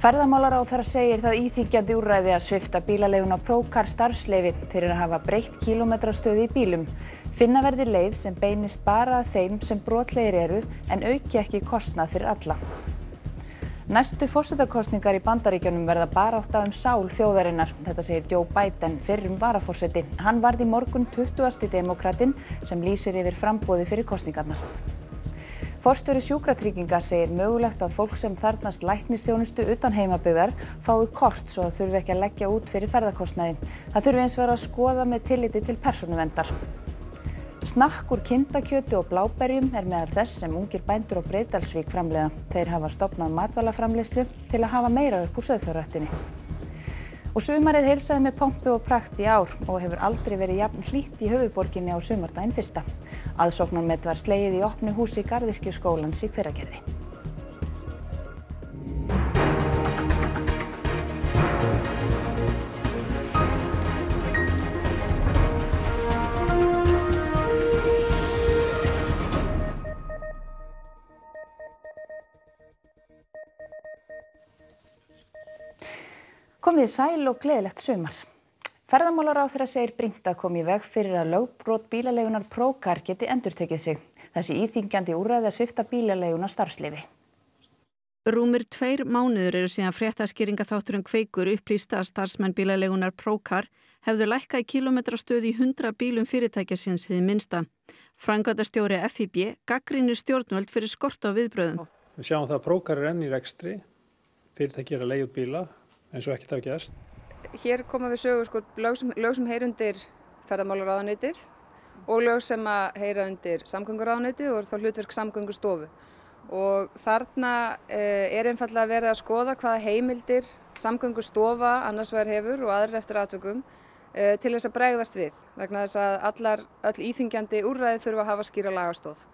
Ferðamálaráðherra segir það íþyngjandi úrræði að svipta bílaleiguna Procar starfsleyfi fyrir að hafa breytt kílómetrastöðu í bílum. Finna verði leið sem beinist bara að þeim sem brotlegir eru en auki ekki kostnað fyrir alla. Næstu forsetakosningar í Bandaríkjunum verða barátta sál þjóðarinnar. Þetta segir Joe Biden, fyrrum varaforseti. Hann varð í morgun 20. demókratinn sem lýsir yfir framboði fyrir kosningarnar. Forstjóri Sjúkratrygginga segir mögulegt að fólk sem þarfnast læknisþjónustu utan heimabyggðar fái kort svo það þurfi ekki að leggja út fyrir ferðakostnaði. Það þurfi eins vera að skoða með tilliti til persónuverndar. Snakk úr kindakjöti og bláberjum meðal þess sem ungir bændur á Breiðdalsvík framleiða. Þeir hafa stofnað matvælaframleiðslu til að hafa meira upp úr sauðfjárræktinni. Og sumarið heilsaði með pompi og prakt í ár og hefur aldrei verið jafn hlýtt í höfuðborginni á sumardaginn fyrsta. Aðsóknarmet var slegið í opnu húsi Garðyrkjuskólans í Hveragerði. Komið sæl og gleðilegt sumar. Ferðamálaráðherra segir brýnt að koma í veg fyrir að lögbrot bílaleigunar Procar geti endurtekið sig. Þessi íþyngjandi úrræði að svipta bílaleiguna starfsleyfi. Rúmir 2 mánuður eru síðan fréttaskýringaþátturinn Kveikur upplýsti að starfsmenn bílaleigunar Procar hefðu lækkað kílómetrastöðu í 100 bílum fyrirtækisins hið minnsta. Framkvæmdastjóri FIB gagnrýnir stjórnvöld fyrir skort á viðbrögðum. Við sjáum það að Procar enn í rekstri, fyrirtæki að leigja út bíla eins og ekkert hafi gerst. Hér koma við sögu lög sem heyra undir ferðamálaráðuneytið og lög sem heyra undir samgönguráðuneytið og þá hlutverk Samgöngustofu. Og þarna er einfaldlega verið að skoða hvaða heimildir Samgöngustofa annars vegar hefur og aðrir eftir atvikum til þess að bregðast við, vegna þess að öll íþyngjandi úrræði þurfa að hafa skýra lagastoð.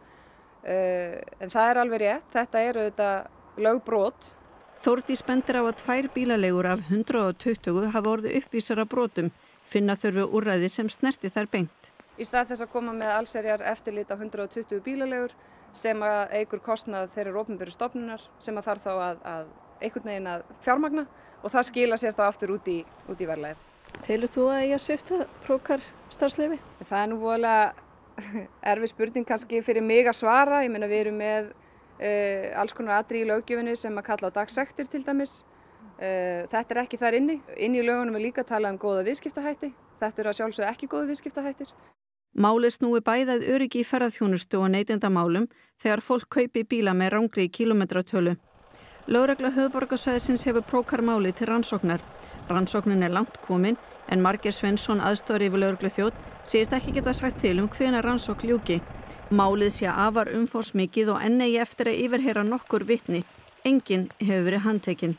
En það er alveg rétt, þetta er auðvitað lögbrot. Þórdís bendir á að 2 bílaleigur af 120 hafa orðið uppvísar að brotum. Finna þurfi úrræði sem snerti þær beint. Í stað þess að koma með allsherjar eftirlit á 120 bílaleigur sem eykur kostnað þeirra opinberu stofnunar sem þarf þá að einhvern veginn að fjármagna og það skila sér þá aftur út í verðlagið. Telur þú að eiga svipta Procar starfsleyfi? Það er nú voðalega erfið spurning kannski fyrir mig að svara. Ég meina við erum með alls konar atriði í löggjöfinni sem að kalla á dagsektir til dæmis. Þetta er ekki þar inni. Inni í lögunum er líka talað góða viðskiptahætti. Þetta eru að sjálfsögðu ekki góða viðskiptahættir. Málið snúi bæði að öryggi í ferðaþjónustu og neytendamálum þegar fólk kaupi bíla með rangri kílómetratölu. Lögregla höfuðborgarsvæðisins hefur Procar málið til rannsóknar. Rannsóknin er langt komin en Margeir Sveinsson aðstoðaryfirlögregluþjónn segist ekki geta sagt til hvenær rannsókn ljúki. Málið sé afar umfangsmikið og enn eigi eftir að yfirheyra nokkur vitni. Enginn hefur verið handtekinn.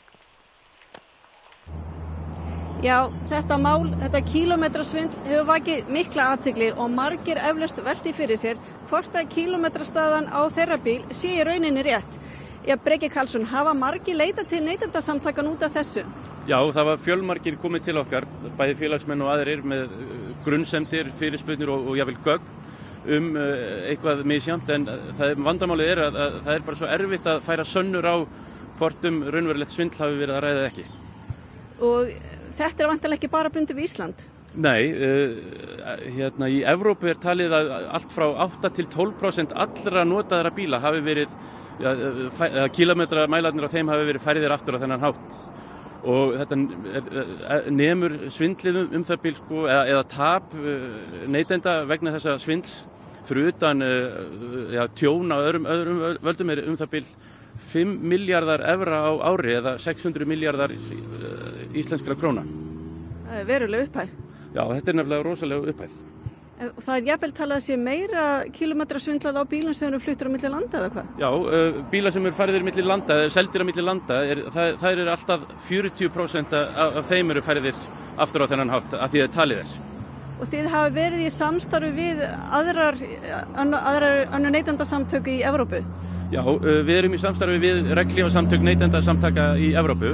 Já, þetta kílómetrasvindl hefur vakið mikla athygli og margir eflaust velti fyrir sér hvort að kílómetrastaðan á þeirra bíl sé í rauninni rétt. Breki Karlsson, hafa margir leitað til neytendasamtakan út af þessu? Já, það var fjölmargir komið til okkar, bæði félagsmenn og aðrir með grunnsemdir, fyrirspurnir og jafnvel gögn eitthvað misjafnt, en vandamálið er að það er bara svo erfitt að færa sönnur á hvort raunverulegt svindl hafi verið að ræða ekki. Og þetta er væntanlega ekki bara bundið við Ísland? Nei, í Evrópu er talið að allt frá 8–12% allra notaðra bíla hafi verið, kílómetramælarnir á þeim hafi verið færðir aftur á þennan hátt. Og þetta nemur svindlið það bíl eða tap neytenda vegna þessa svindls fyrir utan tjón á öðrum völdum er það bíl 5 milljarðar evra á ári eða 600 milljarðar íslenskra króna. Það er veruleg upphæð. Já, þetta er nefnilega rosalega upphæð. Það er jafnvel talað að sé meira kílómetrasvindlað á bílum sem eru fluttir á milli landa eða hvað? Já, bílar sem eru færðir milli landa eða seldir á milli landa, það er alltaf 40% af þeim eru færðir aftur á þennan hátt af því að talið er. Og þið hafa verið í samstarfi við önnur neytendasamtök í Evrópu? Já, við erum í samstarfi við regnhlífasamtök neytendasamtaka í Evrópu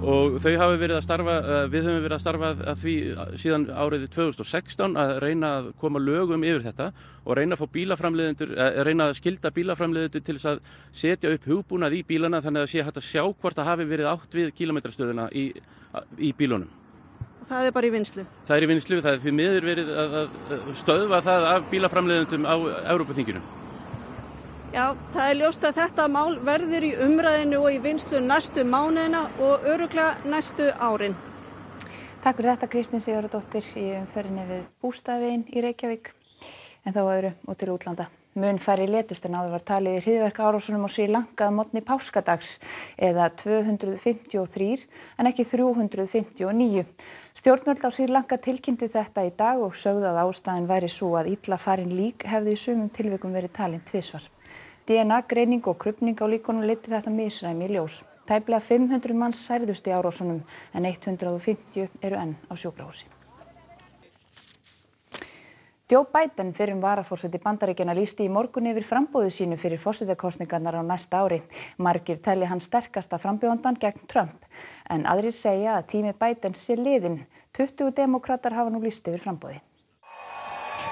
og þau hafa verið að starfa, við höfum verið að starfa að því síðan árið 2016 að reyna að koma lögum yfir þetta og reyna að fá bílaframleiðendur, reyna að skylda bílaframleiðendur til þess að setja upp hugbúnað í bílana þannig að sé hægt að sjá hvort það hafi verið átt við kílómetrastöðuna í bílunum. Það bara í vinnslu? Það í vinnslu, það fyrir miður verið að stöðva það af bílaframleiðendum á Evrópuþinginu. Já, það ljóst að þetta mál verður í umræðinu og í vinnslu næstu mánuðina og örugglega næstu árin. Takk fyrir þetta Kristín Sigurðardóttir í umferðinni við Bústaðaveginn í Reykjavík. En þá öðru og til útlanda. Mun færri létust en áður var talið í hryðjuverkaárásunum á Srí Lanka að morgni páskadags eða 253 en ekki 359. Stjórnvöld á Srí Lanka tilkynntu þetta í dag og sögðu að ástæðan væri sú að illa farin lík hefðu í sumum tilvikum verið talin tvisvar. DNA-greining og krufning á líkunum leiddi þetta misræmi í ljós. Tæplega 500 manns særðust í árásunum en 150 eru enn á sjúkrahúsi. Joe Biden, fyrrum varaforseti Bandaríkjanna, lýsti í morgun yfir framboði sínu fyrir forsetakosningarnar á næsta ári. Margir telja hann sterkasta frambjóðandann gegn Trump, en aðrir segja að tími Biden sé liðinn. 20 demókratar hafa nú lýst yfir framboði.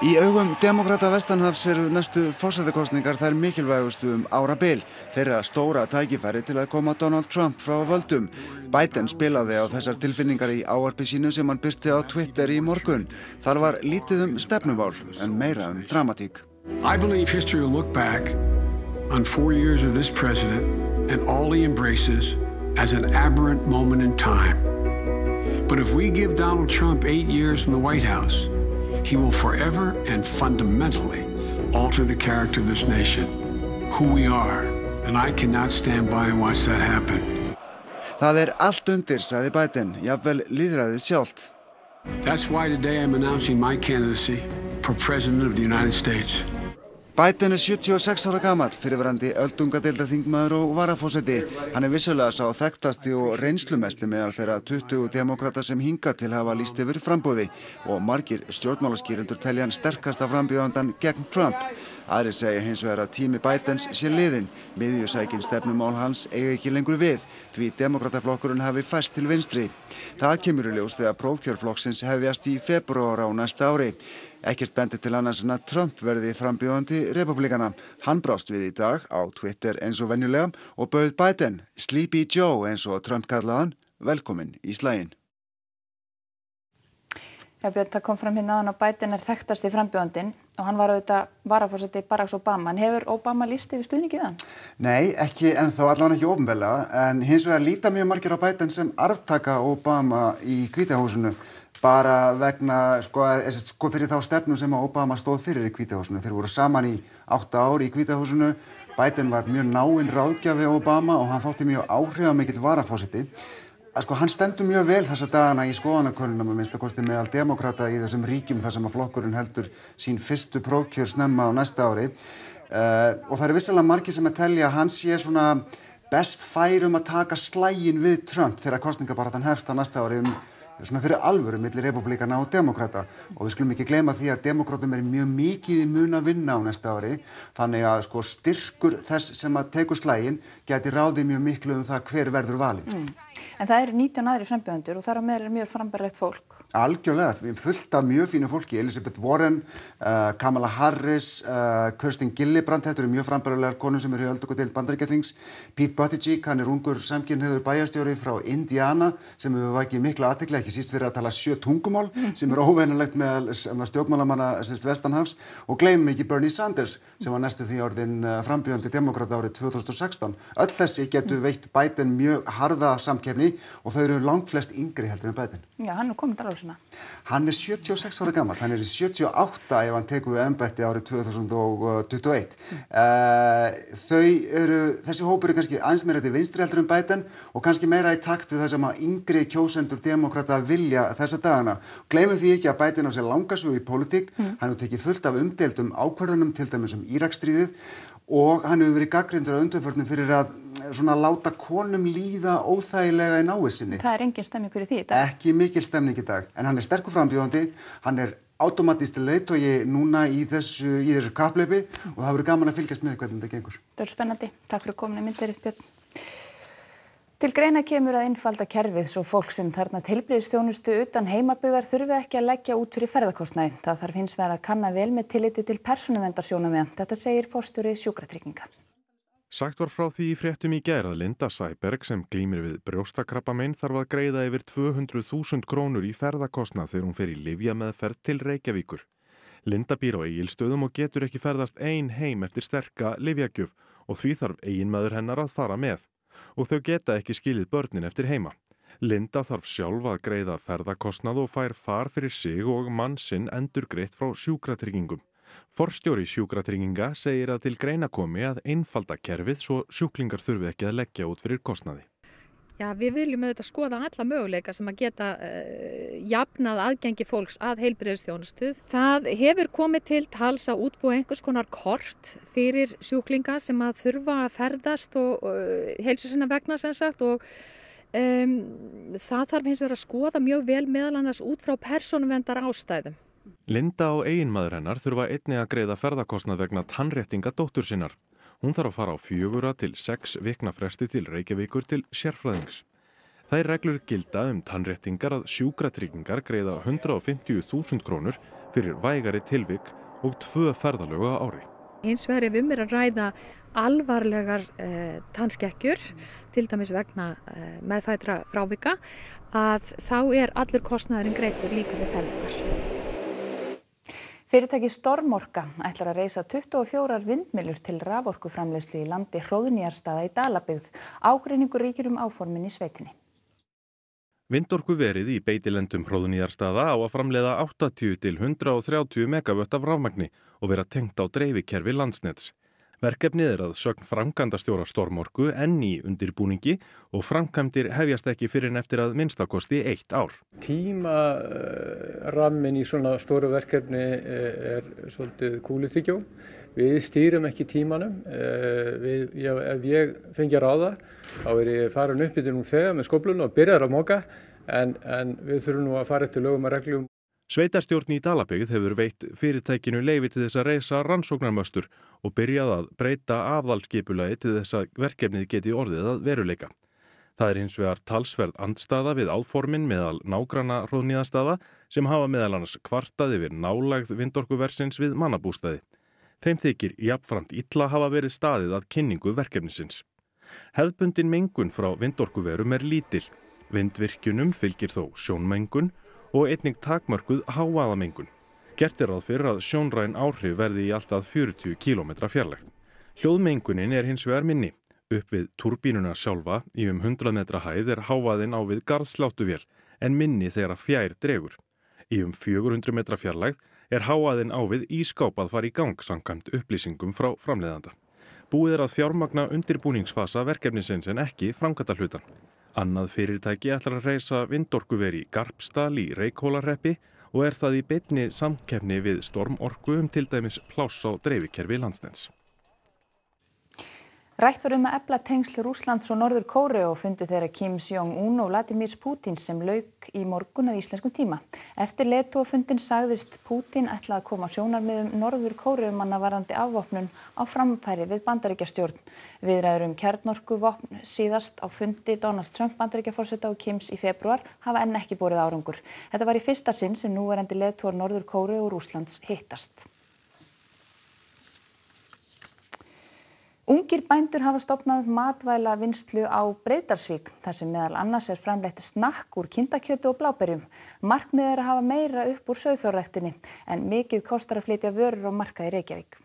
Í augum demókrata vestanhafs eru næstu forsetakosningar þær mikilvægustu árabil. Þeirra stóra tækifæri til að koma Donald Trump frá völdum. Biden spilaði á þessar tilfinningar í ávarpi sínu sem hann birti á Twitter í morgun. Þar var lítið stefnumál en meira dramatík. I believe history will look back on 4 years of this president and all he embraces as an aberrant moment in time. But if we give Donald Trump 8 years in the White House, he will forever and fundamentally alter the character of this nation, who we are, and I cannot stand by and watch that happen. Það allt undir, sagði Biden, jafnvel lýðræðið sjálft. That's why today I'm announcing my candidacy for President of the United States. Biden 76 ára gamall, fyrrverandi öldungadeildarþingmaður og varaforseti. Hann vissulega sá þekktasti og reynslumesti meðal þeirra 20 demókrata sem hingað til hafa lýst yfir framboði og margir stjórnmálaskýrendur telja hann sterkasta frambjóðandann gegn Trump. Aðrir segja hins vegar að tími Bidens sé liðinn. Miðjusækin stefnumál hans eiga ekki lengur við, því demókrataflokkurinn hafi færst til vinstri. Það kemur í ljós þegar prófkjör flokksins hefjast í febrúar á næsta ári. Ekkert bendir til annars en að Trump verði frambjóðandi repúblikana. Hann brást við í dag á Twitter eins og venjulega og bauð Biden, Sleepy Joe eins og Trump kallaði hann, velkominn í slaginn. Já, Björn, það kom fram hérna áðan að Biden þekktasti frambjóðandinn og hann var auðvitað varaforseti Barack Obama. En hefur Obama lýst yfir stuðningi við hann? Nei, ekki ennþá, allavega ekki opinberlega, en hins vegar líta mjög margir á Biden sem arftaka Obama í Hvíta húsinu. Bara vegna, fyrir þá stefnu sem Obama stóð fyrir í Hvíta húsinu. Þeir voru saman í 8 ár í Hvíta húsinu. Biden var mjög náinn ráðgjafi Obama og hann þótti mjög áhrifamikill varaforseti. Hann stendur mjög vel þessa dagana í skoðanakönnunum að minnsta kosti meðal demókrata í þessum ríkjum þar sem að flokkurinn heldur sín fyrstu prófkjör snemma á næsta ári. Og það vissulega margir sem að telja að hann sé svona best fær að taka slaginn við Trump þegar kosningabaráttan hefst á næsta ári svona fyrir alvöru milli repúblikana og demókrata og við skulum ekki gleyma því að demókratum mjög mikið í mun að vinna á næsta ári þannig að styrkur þess sem að tekur slaginn gæti ráðið mjög miklu það hver verður valinn. En það eru 19 aðrir frambjóðendur og þar á meðal mjög frambærilegt fólk. Algjörlega, við fullt af mjög fínu fólki, Elizabeth Warren, Kamala Harris, Kirsten Gillibrand, þetta eru mjög frambærilegar konur sem eru í öldungadeild Bandaríkjaþings. Pete Buttigieg, hann ungur samkynhneigður bæjarstjóri frá Indiana sem hefur vakið mikla athygli, ekki síst fyrir að tala 7 tungumál sem óvenjulegt meðal stjórnmálamanna vestanhafs og gleymum ekki Bernie Sanders sem var næstu því orðinn frambjóðandi demókrata árið 2016. Öll þessi getur veitt Biden mjög harða samkeppni og þau eru langflest yngri heldur en Biden. Já, hann kominn alveg svona. Hann 76 ára gamall, hann í 78 ef hann tekur við embætti árið 2021. Þessi hópur kannski aðeins meira til vinstri heldur en Biden og kannski meira í takt við það sem að yngri kjósendur demókrata vilja þessa dagana. Gleymum því ekki að Biden á sér langa sögu í pólitík, hann hefur tekið fullt af umdeildum ákvörðunum til dæmis Íraksstríðið og hann hefur verið gagnrýndur á undanförnum fyrir að láta konum líða óþægilega í náið sinni. Það engin stemning fyrir því í dag. Ekki mikil stemning í dag, en hann sterkur frambjóðandi, hann átómatískt leiðtogi núna í þessu kapphlaupi og það verður gaman að fylgjast með hvernig þetta gengur. Það spennandi. Takk fyrir komin í Myndirið, Björn. Til greina kemur að einfalda kerfið svo fólk sem þarfnast heilbrigðisþjónustu utan heimabyggðar þurfi ekki að leggja út fyrir ferðakostnaði. Það þarf hins vegar að kanna vel með tilliti til persónuverndarsjónarmiða. Þetta segir forstjóri Sjúkratrygginga. Sagt var frá því í fréttum í gær að Linda Sæberg sem glímir við brjóstakrabbamein þarf að greiða yfir 200.000 krónur í ferðakostnað þegar hún fer í lyfjameðferð til Reykjavíkur. Linda býr á Egilsstöðum og getur ekki ferðast ein heim eftir sterka lyfjagjöf og því þarf eiginmaður hennar að fara með. Og þau geta ekki skilið börnin eftir heima. Linda þarf sjálf að greiða ferðakostnað og fær far fyrir sig og mann sinn endurgreitt frá Sjúkratryggingum. Forstjóri Sjúkratrygginga segir að til greina komi að einfalda kerfið svo sjúklingar þurfi ekki að leggja út fyrir kostnaði. Já, við viljum auðvitað skoða alla möguleika sem að geta jafnað aðgengi fólks að heilbrigðisþjónustu. Það hefur komið til tals að útbúa einhvers konar kort fyrir sjúklinga sem að þurfa að ferðast og heilsu sinna vegna sem sagt og það þarf hins vegar að skoða mjög vel meðal annars út frá persónuverndar ástæðum. Linda og eiginmaður hennar þurfa einnig að greiða ferðakostnað vegna tannréttinga dóttur sinnar. Hún þarf að fara á 4 til 6 vikna fresti til Reykjavíkur til sérfræðings. Þær reglur gilda tannréttingar að Sjúkratryggingar greiða 150.000 krónur fyrir vægari tilvik og 2 ferðalög á ári. Hins vegar ef að ræða alvarlegar tannskekkjur, til dæmis vegna meðfæddra frávika, að þá allur kostnaðurinn greiddur líka við ferðirnar. Fyrirtækið Stormorka ætlar að reisa 24 vindmyllur til raforkuframleiðslu í landi Hróðnýjarstaða í Dalabyggð. Ágreiningur ríkir áformin í sveitinni. Vindorkuverið í beitilendum Hróðnýjarstaða á að framleiða 80 til 130 megavött af rafmagni og vera tengt á dreifikerfi Landsnets. Verkefnið að sögn framkvæmdastjóra Stormorku enn í undirbúningi og framkvæmdir hefjast ekki fyrr en eftir að minnstakosti 1 ár. Tímarammin í svona stóru verkefni svolítið kúluþyggjó. Við stýrum ekki tímanum. Ef ég fengi að ráða, þá ég farin upp í þetta nú þegar með skófluna og byrjar að moka, en við þurfum nú að fara eftir lögum og reglum. Sveitarstjórn í Dalabyggð hefur veitt fyrirtækinu leyfi til þess að reisa rannsóknarmöstur og byrjað að breyta aðalskipulagi til þess að verkefnið geti orðið að veruleika. Það hins vegar talsverð andstaða við áformin meðal nágranna Hróðnýjarstaða sem hafa meðal annars kvartað yfir nálægð vindorkuversins við mannabústaði. Þeim þykir jafnframt illa hafa verið staðið að kynningu verkefnisins. Hefðbundin mengun frá vindorkuverum lítil. Vindvirkjunum fylgir þó sjónmengun og einnig takmörkuð hávaðamengun. Gert ráð fyrir að sjónræn áhrif verði í allt að 40 km fjarlægð. Hljóðmengunin hins vegar minni. Upp við túrbínuna sjálfa í 100 metra hæð hávaðinn á við garðsláttuvél en minni þegar fjær dregur. Í 400 metra fjarlægð hávaðinn á við ískáp að fara í gang samkvæmt upplýsingum frá framleiðanda. Búið að fjármagna undirbúningsfasa verkefnisins en ekki framkvæmdahlutann. Annað fyrirtæki ætlar að reisa vindorkuver í Garpsdal í Reykhólahreppi og það í beinni samkeppni við Stormorku til dæmis pláss á dreifikerfi Landsnets. Rætt var að efla tengsl Rússlands og Norður Kóreu og fundu þeirra Kim Jong-un og Vladimir Putin sem lauk í morgun að íslenskum tíma. Eftir leiðtogafundinn sagðist Putin ætla að koma sjónarmiðum Norður Kóreumanna varðandi afvopnun á framfæri við Bandaríkjastjórn. Viðræður kjarnorkuvopn síðast á fundi Donald Trump Bandaríkjaforseta og Kims í febrúar hafa enn ekki borið árangur. Þetta var í fyrsta sinn sem núverandi leiðtogar Norður Kóreu og Rússlands hittast. Ungir bændur hafa stofnað matvælavinnslu á Breiðdalsvík þar sem meðal annars framleitt snakk úr kindakjöti og bláberjum. Markmiðið að hafa meira upp úr sauðfjárræktinni en mikið kostar að flytja vörur á markað í Reykjavík.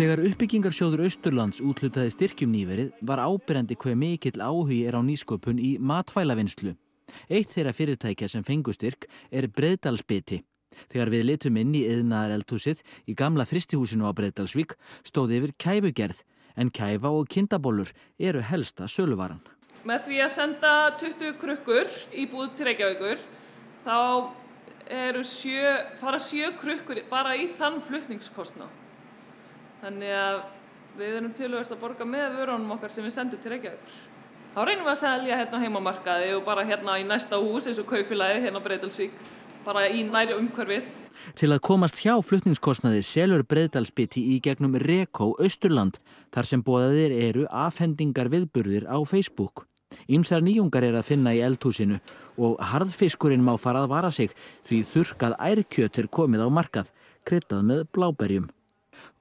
Þegar uppbyggingarsjóður Austurlands úthlutaði styrkjum nýverið var áberandi hve mikill áhugi á nýsköpun í matvælavinnslu. Eitt þeirra fyrirtækja sem fengu styrk Breiðdalsbiti. Þegar við litum inn í iðnaðareldhúsið í gamla frystihúsinu á Breiðdalsvík stóð yfir kæfugerð, en kæfa og kindabollur helsta söluvaran. Með því að senda 20 krukkur í búð til Reykjavíkur, þá fara 7 krukkur bara í þann flutningskostnað. Þannig að við erum töluvert að borga með vörunum okkar sem við sendum til Reykjavíkur. Þá reynum við að selja hérna á heimamarkaði og bara hérna í næsta hús eins og kaupfélagið hérna á Breiðdalsvík. bara í næri umhverfið. Til að komast hjá flutningskostnaði selur Breiðdalsbiti í gegnum Rekó Austurland þar sem boðaðir eru afhendingar viðburðir á Facebook. Ýmsar nýjungar að finna í eldhúsinu og harðfiskurinn má fara að vara sig því þurrkað ærkjöt komið á markað, kryddað með bláberjum.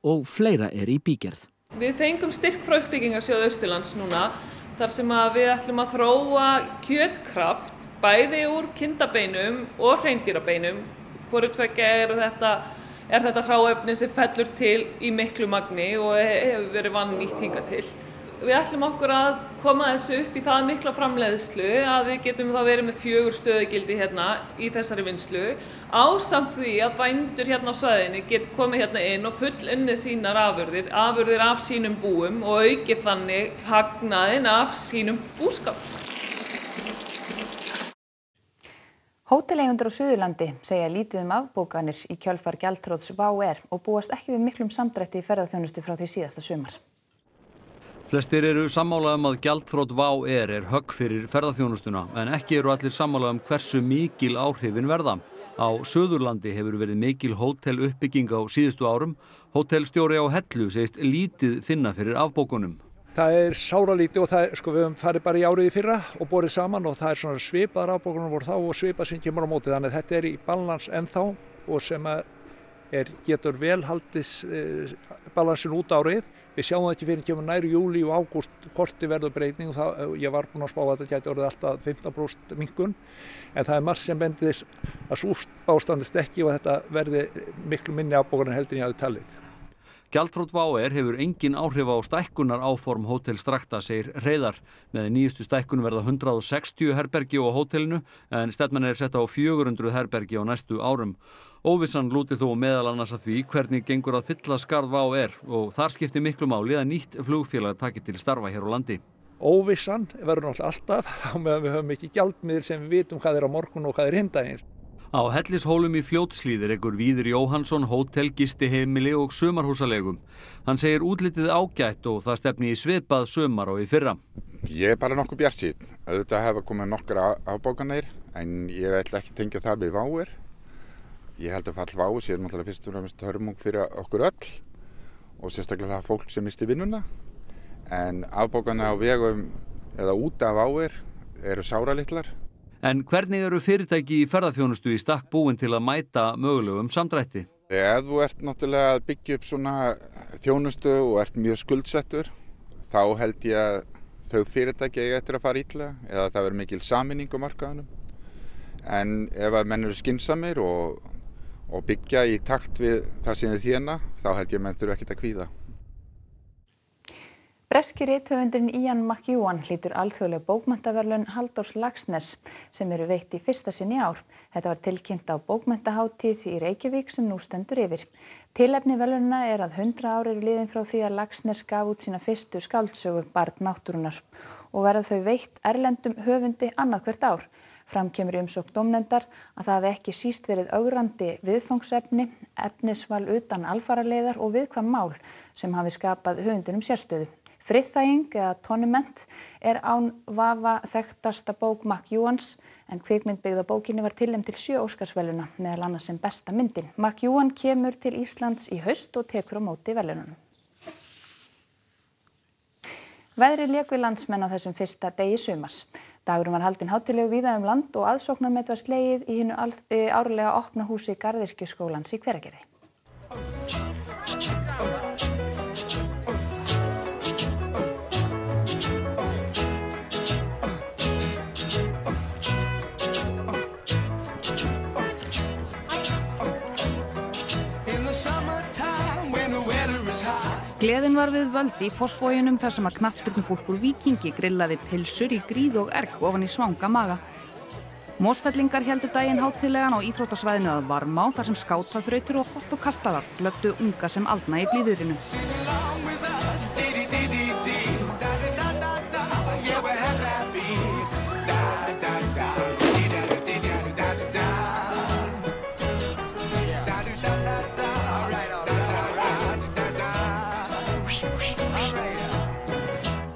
Og fleira í bígerð. Við fengum styrk frá uppbyggingarsjóði Austurlands núna þar sem að við ætlum að þróa kjötkraft bæði úr kindabeinum og hreindýrabeinum. Hvoru tveggja er þetta hráefni sem fellur til í miklu magni og hefur verið vannýtt hingað til. Við ætlum okkur að koma þessu upp í það mikla framleiðslu að við getum þá verið með 4 stöðugildi hérna í þessari vinnslu ásamt því að bændur hérna á svæðinu geta komið hérna inn og fullunnið sínar afurðir af sínum búum og aukið þannig hagnaðinn af sínum búskap. Hóteleigendur á Suðurlandi segja lítið afbókanir í kjölfar gjaldþrots WOW air og búast ekki við miklum samdrætti í ferðaþjónustu frá því síðasta sumar. Flestir eru sammála að gjaldþrot WOW air högg fyrir ferðaþjónustuna en ekki eru allir sammála hversu mikil áhrifin verða. Á Suðurlandi hefur verið mikil hóteluppbygging á síðustu árum. Hótelstjóri á Hellu segist lítið finna fyrir afbókunum. Það sáralítið og við höfum farið bara í árið í fyrra og borið saman og það svona svipaðar afbókunum voru þá og svipað sem kemur á móti. Þannig að þetta í balans ennþá og sem getur vel haldið balansin út árið. Við sjáum það ekki fyrir kemur nær júlí og ágúst hvort verður breyting og ég var búinn að spá að þetta gæti orðið alltaf 15% minnkun en það margt sem bendir þess að sú ástandist ekki og þetta verði miklu minni afbókun en heldur en ég hafði talið. Gjaldþrot WOW air hefur engin áhrif á stækkunar áform Hótel Strakta, segir Hreiðar. Með nýjustu stækkun verða 160 herbergi á hótelinu en stefnan sett á 400 herbergi á næstu árum. Óvissan lúti þó meðal annars að því hvernig gengur að fylla skarð WOW air og þar skiptir miklu máli að nýtt flugfélag taki til starfa hér á landi. Óvissan verður náttúrulega alltaf á meðan við höfum ekki gjaldmiðil sem við vitum hvað á morgun og hvað hinn daginn. Á Hellishólum í Fljótshlíð rekur Víðir Jóhannsson hótel, gistiheimili og sumarhúsalegum. Hann segir útlitið ágætt og það stefni í svipað sumar og í fyrra. Ég bara nokkuð bjartsýnn. Auðvitað hafa komið nokkra afbókanir en ég ætla ekki tengja það við WOW air. Ég held að fall WOW sé náttúrulega fyrst og fremst hörmung fyrir okkur öll og sérstaklega það fólk sem misti vinnuna. En afbókanir á vegum eða út af WOW air eru sáralitlar. En hvernig eru fyrirtæki í ferðaþjónustu í stakk búin til að mæta mögulegum samdrætti? Ef þú ert náttúrulega að byggja upp svona þjónustu og ert mjög skuldsettur, þá held ég að þau fyrirtæki eiga eftir að fara illa eða það verður mikil sameining á markaðunum. En ef að menn eru skynsamir og byggja í takt við það sem þið þéna, þá held ég að menn þurfa ekkert að kvíða. Breski rithöfundurinn Ian McEwan hlýtur alþjóðleg bókmenntaverðlaun Halldórs Laxness sem eru veitt í fyrsta sinn í ár. Þetta var tilkynnt á bókmenntahátíð í Reykjavík sem nú stendur yfir. Tilefni verðlaunanna að 100 ár eru liðin frá því að Laxness gaf út sína fyrstu skáldsögu Barn náttúrunnar og verða þau veitt erlendum höfundi annað hvert ár. Fram kemur í umsókn dómnefndar að það hafi ekki síst verið ögrandi viðfangsefni, efnisval utan alfaraleiðar og viðkvæm mál sem hafi skapað höfundinum sérstöðu. Friðþæging eða Tournament án vafa þekktasta bók McEwans en kvikmynd byggð á bókinni var tilnefnd til 7 Óskarsverðlauna, meðal annars sem besta myndin. McEwan kemur til Íslands í haust og tekur á móti verðlaununum. Veðrið lék við landsmenn á þessum fyrsta degi sumars. Dagurinn var haldinn hátíðlegur víða land og aðsóknarmet var slegið í hinu árlega opna húsi Garðyrkjuskólans í Hveragerði. Gleðin var við völd í Fossvoginum þar sem að knattspyrnufólk úr Víkingi grillaði pylsur í gríð og erg ofan í svanga maga. Mosfellingar héldu daginn hátíðlegan á íþróttasvæðinu að Varmá þar sem skátaþrautur og hott og kastalar glöddu unga sem aldna í blíðurinu.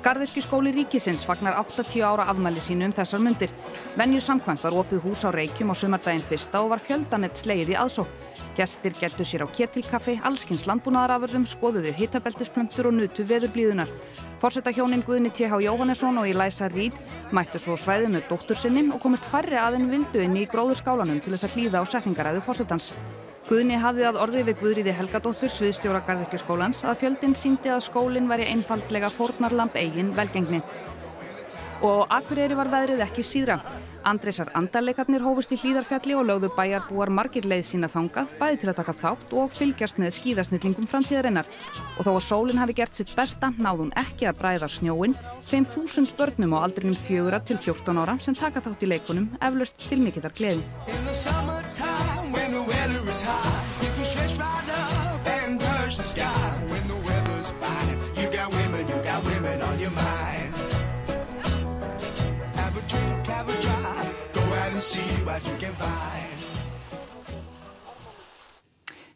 Garðyrkjuskóli ríkisins fagnar 80 ára afmæli sínu þessar mundir. Venju samkvæmt var opið hús á Reykjum á sumardaginn 1. og var fjöldamett slegið í aðsókn. Gestir gæddu sér á ketilkaffi, alls kyns landbúnaðarafurðum, skoðuðu hitabeltisplöntur og nutu veðurblíðunnar. Forsetahjónin Guðni T.H. Jóhannesson og Eliza Reid mættu svo á svæðið með dóttur sinni og komust færri að en vildu inn í gróðurskálanum til þess að hlýða á setningaræðu forsetans. Guðni hafði að orði við Guðríði Helgadóttur, sviðsstjóra Garðyrkjuskólans, að fjöldinn sýndi að skólinn væri einfaldlega fórnarlamb eigin velgengni. Og á Akureyri var veðrið ekki síðra. Andrésar andarleikarnir hófust í Hlíðarfjalli og lögðu bæjarbúar margir leið sína þangað, bæði til að taka þátt og fylgjast með skíðasnillingum framtíðarinnar. Og þó að sólin hafi gert sitt besta, náði hún ekki að bræða snjóinn, þeim 1000 börnum á aldrinum 4 til 14 ára sem taka þátt í leikunum, eflaust til mikillar gleði.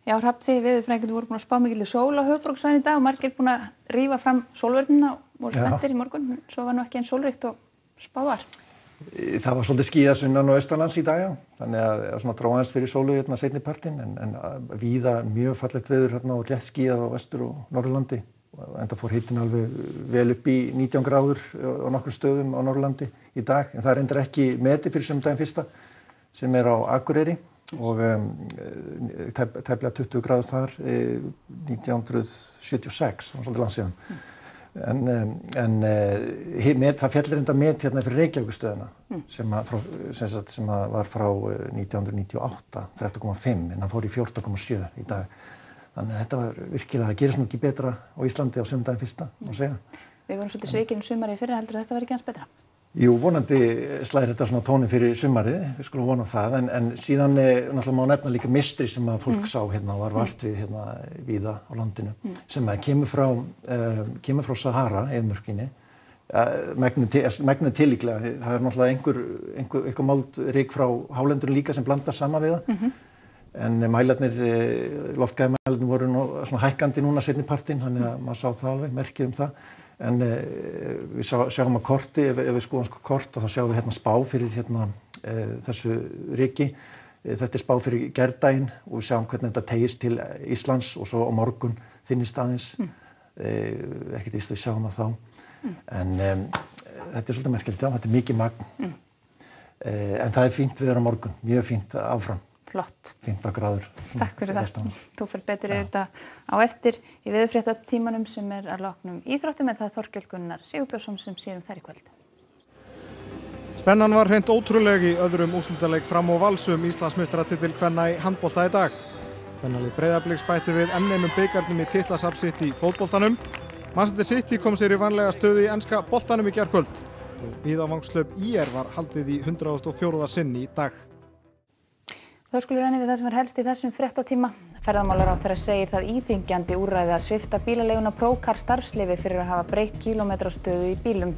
Já, Hrafn, þið veðurfræðingarnir voru búin að spá mikilli sól á höfuðborgarsvæðinu í dag og margir búin að rífa fram sólvörnina og spenntir í morgun. Svo var nú ekki eins sólríkt og spáð var. Það var svolítið skíðað sunnan og austanlands í dag, já. Þannig að svona dróðast fyrir sólu hérna seinni partinn, en víða mjög fallegt veður hérna og létt skíðað á Vestur- og Norðurlandi. Enda fór hitinn alveg vel upp í 19 gráður á nokkrum stöðum á Norðurlandi í dag. En það er reyndar ekki metið fyrir sumardaginn 1. sem er á Akureyri og tæplega 20 gráður þar 1976, það var svolítið langt síðan. Það fjallir enda met hérna fyrir Reykjavíkurstöðina sem var frá 1998, 13,5, en það fór í 14,7 í dag. Þannig að þetta var virkilega, það gerist nú ekki betra á Íslandi á sumardaginn 1. má segja. Við vorum svolítið svikin sumarið fyrir, heldur þetta verið ekki hans betra? Jú, vonandi slæðir þetta svona tónin fyrir sumarið, við skulum vona það, en síðan náttúrulega má nefna líka mistri sem að fólk sá hérna og var vart við hérna víða á landinu, sem að kemur frá Sahara, eyðimörkinni, megnu til líklega, það er náttúrulega einhver moldrík frá hálendurinn líka sem blandast saman við það, en loftgæðamælarnir voru svona hækkandi núna seinni partinn, þannig að maður sá það alveg, merkið það. En við sjáum að korti, ef við skoðum kort, þá sjáum við hérna spá fyrir hérna þessu riki. Þetta er spá fyrir gærdaginn og við sjáum hvernig þetta tegist til Íslands og svo á morgun þynnist aðeins. Ekkert víst að við sjáum það þá. En þetta er svolítið merkilegt, já, þetta er mikið magn. En það er fínt veður á morgun, mjög fínt áfram. Flott. 15 gráður. Takk fyrir það. Þú fer betur yfir þetta á eftir í veðurfréttatímanum sem er að loknum íþróttum, en það er Þorkell Gunnar Sigurbjörnsson sem sér þær í kvöld. Spennan var hreint ótrúleg í öðrum úrslitaleik Fram og Vals Íslandsmeistaratitil kvenna í handbolta í dag. Kvennalið Breiðabliks bætti við enn einum bikarnum í titlasafn sitt í fótboltanum. Manchester City kom sér í vanlega stöðu í enska boltanum í gærkvöld. Víðavangshlaup ÍR var haldið í 104. sinn í dag. Þá skulum við renna yfir það sem er helst í þessum fréttatíma. Ferðamálaráðherra segir það íþyngjandi úrræði að svipta bílaleiguna Procar starfsleyfi fyrir að hafa breytt kílómetrastöðu í bílum.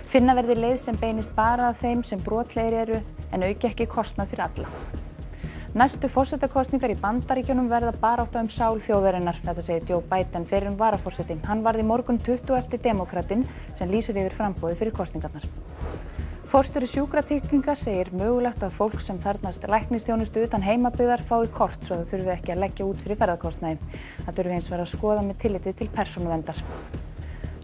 Finna verði leið sem beinist bara að þeim sem brotlegir eru en auki ekki kostnað fyrir alla. Næstu forsetakosningar í Bandaríkjunum verða baráttu sál þjóðarinnar. Þetta segir Joe Biden fyrrum varaforseti. Hann varð í morgun 20. demókratinn sem lýsir yfir framboði fyrir kosningarnar. Forstjóri Sjúkratrygginga segir mögulegt að fólk sem þarfnast læknisþjónustu utan heimabyggðar fái kort svo það þurfi ekki að leggja út fyrir ferðakostnaði. Það þurfi hins vegar að skoða með tilliti til persónuverndar.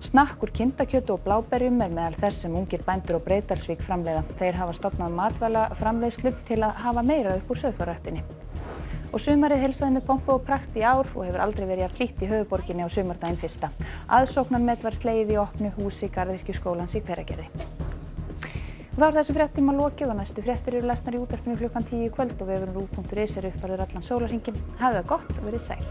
Snakk úr kindakjöti og bláberjum er meðal þess sem ungir bændur á Breiðdalsvík framleiða. Þeir hafa stofnað matvælaframleiðslu til að hafa meira upp úr sauðfjárræktinni. Og sumarið heilsaði með pompi og prakt í ár og hefur aldrei verið jafn hlýtt í höfuðborginni á sumardaginn 1. Aðsóknarmet var slegið í opnu húsi Garðyrkjuskólans í Hveragerði. Og þá er þessu fréttatíma lokið og næstu fréttir eru lesnar í útvarpinu klukkan 10 í kvöld og vefurinn ruv.is er uppfærður allan sólarhringinn. Hafið það gott og verið sæl.